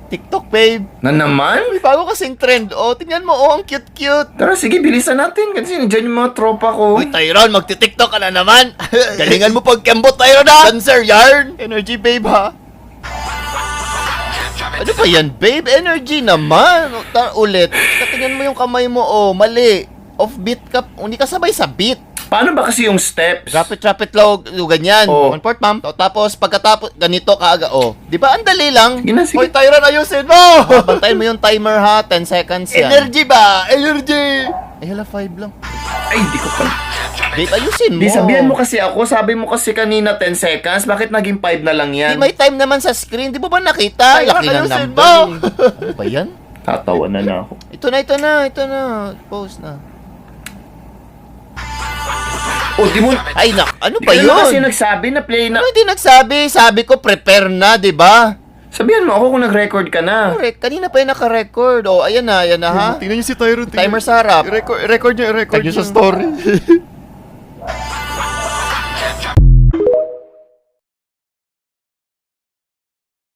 TikTok, babe. Na naman? May bago kasing trend. Oh, tingnan mo. Oh, ang cute-cute. Tara, sige, bilisan natin. Kasi nandiyan yung mga tropa ko. Uy, Tyron, magti-TikTok ka na naman. Galingan mo pag kembot, Tyron, ha? Dancer yarn. Energy, babe, ha? Ano ba yan, babe? Energy naman. Ulit. Tingnan mo yung kamay mo, oh. Mali. Off-beat ka. Hindi ka sabay sa beat. Paano ba kasi yung steps? Rapid low, ganyan. Oh. 1/4, ma'am. Tapos, pagkatapos, ganito kaaga, oh. Di ba, ang dali lang? Sige na, sige. Hoy, Tyron, ayusin mo! Bantayin mo yung timer, ha? 10 seconds yan. Energy ba? Energy! Ay, hala, 5 lang. Ay, di ko pa. Babe, ayusin mo. Di, sabihan mo kasi ako. Sabi mo kasi kanina 10 seconds. Bakit naging 5 na lang yan? Di, may time naman sa screen. Di ba nakita? Tyron, Laki ng ayusin number. mo! Ano ba yan? Tatawa na ako. Ito na. Post na. Oh, di mo... Ay, ano Di ba ka yun? naman kasi nagsabi na play na... Ano hindi nagsabi? Sabi ko, prepare na, di ba? Sabihan mo ako kung nag-record ka na. Correct. Kanina pa yung naka-record. Oh, ayan na, ha? Tingnan niyo si Tyron. Timer sa harap. Record niyo Tag nyo sa story.